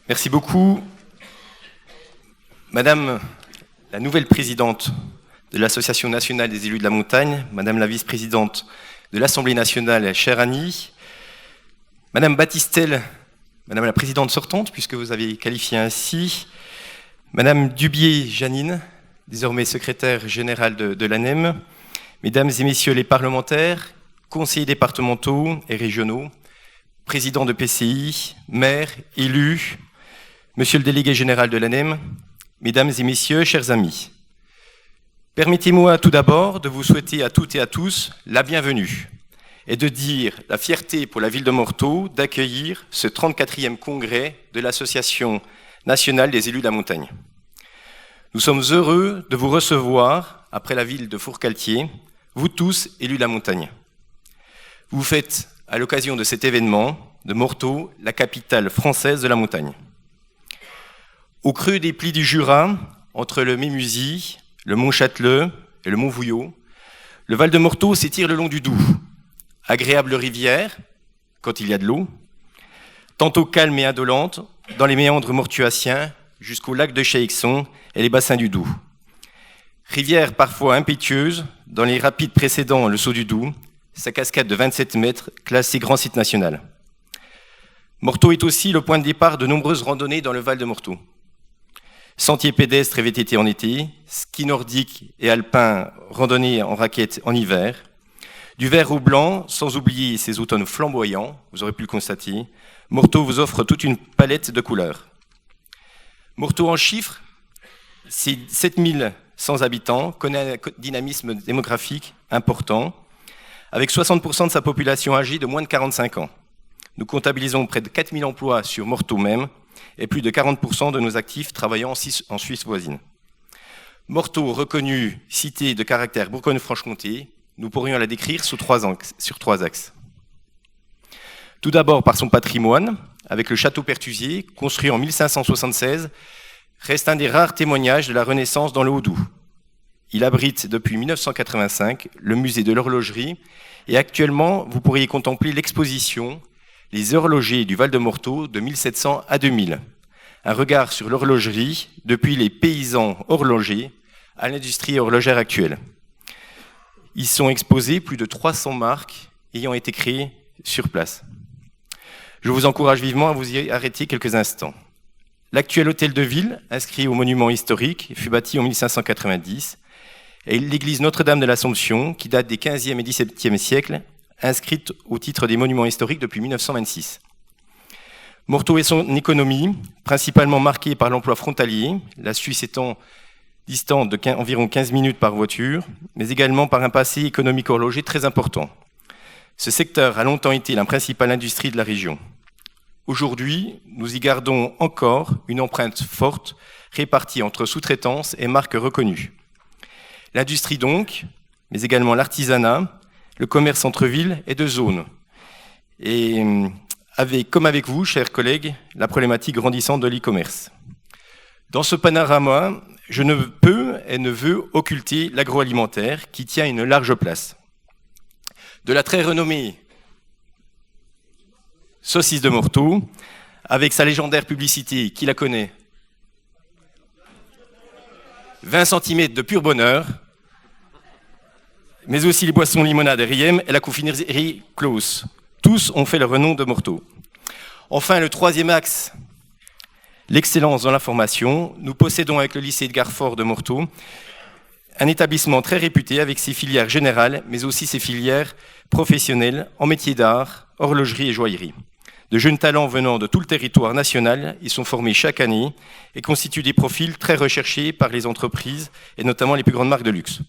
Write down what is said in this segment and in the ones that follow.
Merci beaucoup. Madame la nouvelle présidente de l'Association nationale des élus de la montagne, Madame la vice-présidente de l'Assemblée nationale, chère Annie, Madame Battistel, Madame la présidente sortante, puisque vous avez qualifié ainsi, Madame Dubié-Janine, désormais secrétaire générale de l'ANEM, Mesdames et Messieurs les parlementaires, conseillers départementaux et régionaux, présidents de PCI, maires, élus, Monsieur le délégué général de l'ANEM, Mesdames et Messieurs, chers amis. Permettez-moi tout d'abord de vous souhaiter à toutes et à tous la bienvenue et de dire la fierté pour la ville de Morteau d'accueillir ce 34e congrès de l'Association nationale des élus de la montagne. Nous sommes heureux de vous recevoir après la ville de Fourcaltier, vous tous élus de la montagne. Vous faites, à l'occasion de cet événement, de Morteau, la capitale française de la montagne. Au creux des plis du Jura, entre le Mémusy, le Mont Châteleux et le Mont Vouillot, le Val de Morteau s'étire le long du Doubs. Agréable rivière, quand il y a de l'eau, tantôt calme et indolente, dans les méandres mortuaciens, jusqu'au lac de Chéixon et les bassins du Doubs. Rivière parfois impétueuse, dans les rapides précédant le saut du Doubs, sa cascade de 27 mètres, classée grand site national. Morteau est aussi le point de départ de nombreuses randonnées dans le Val de Morteau. Sentiers pédestres et VTT en été, ski nordique et alpin, randonnée en raquette en hiver, du vert au blanc, sans oublier ces automnes flamboyants, vous aurez pu le constater, Morteau vous offre toute une palette de couleurs. Morteau en chiffres, c'est 7100 habitants, connaît un dynamisme démographique important, avec 60% de sa population âgée de moins de 45 ans. Nous comptabilisons près de 4000 emplois sur Morteau même, et plus de 40% de nos actifs travaillant en Suisse voisine. Morteau, reconnue cité de caractère Bourgogne-Franche-Comté, nous pourrions la décrire sur trois axes. Tout d'abord par son patrimoine, avec le château Pertusier, construit en 1576, reste un des rares témoignages de la Renaissance dans le Haut-Doubs. Il abrite depuis 1985 le musée de l'horlogerie, et actuellement, vous pourriez contempler l'exposition Les horlogers du Val de Morteau de 1700 à 2000. Un regard sur l'horlogerie depuis les paysans horlogers à l'industrie horlogère actuelle. Ils sont exposés plus de 300 marques ayant été créées sur place. Je vous encourage vivement à vous y arrêter quelques instants. L'actuel hôtel de ville, inscrit au monument historique, fut bâti en 1590 et l'église Notre-Dame de l'Assomption, qui date des 15e et 17e siècles, inscrite au titre des monuments historiques depuis 1926. Morteau et son économie, principalement marquée par l'emploi frontalier, la Suisse étant distante d'environ 15 minutes par voiture, mais également par un passé économique horloger très important. Ce secteur a longtemps été la principale industrie de la région. Aujourd'hui, nous y gardons encore une empreinte forte, répartie entre sous-traitance et marques reconnues. L'industrie donc, mais également l'artisanat, le commerce entre villes et de zones. Et comme avec vous, chers collègues, la problématique grandissante de l'e-commerce. Dans ce panorama, je ne peux et ne veux occulter l'agroalimentaire qui tient une large place. De la très renommée Saucisse de Morteau, avec sa légendaire publicité, qui la connaît, 20 cm de pur bonheur, mais aussi les boissons limonade et Riem et la confiserie Claus. Tous ont fait le renom de Morteau. Enfin, le troisième axe, l'excellence dans la formation. Nous possédons avec le lycée Edgar Faure de Morteau un établissement très réputé avec ses filières générales, mais aussi ses filières professionnelles en métiers d'art, horlogerie et joaillerie. De jeunes talents venant de tout le territoire national, ils sont formés chaque année et constituent des profils très recherchés par les entreprises et notamment les plus grandes marques de luxe.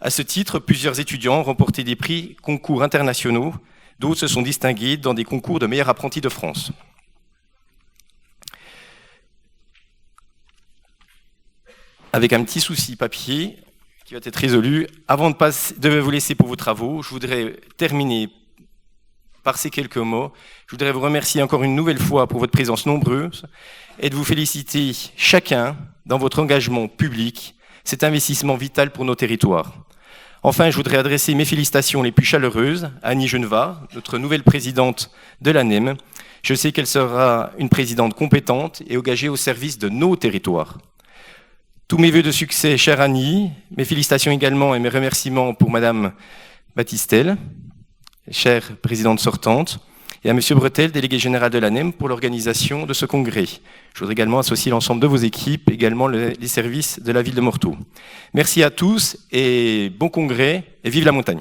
À ce titre, plusieurs étudiants ont remporté des prix concours internationaux, d'autres se sont distingués dans des concours de meilleurs apprentis de France. Avec un petit souci papier qui va être résolu, avant de vous laisser pour vos travaux, je voudrais terminer par ces quelques mots. Je voudrais vous remercier encore une nouvelle fois pour votre présence nombreuse et de vous féliciter chacun dans votre engagement public, cet investissement vital pour nos territoires. Enfin, je voudrais adresser mes félicitations les plus chaleureuses à Annie Genevard, notre nouvelle présidente de l'ANEM, Je sais qu'elle sera une présidente compétente et engagée au service de nos territoires. Tous mes vœux de succès, chère Annie, mes félicitations également et mes remerciements pour Madame Battistel, chère présidente sortante, et à Monsieur Bretel, délégué général de l'ANEM, pour l'organisation de ce congrès. Je voudrais également associer l'ensemble de vos équipes, également les services de la ville de Morteau. Merci à tous et bon congrès et vive la montagne.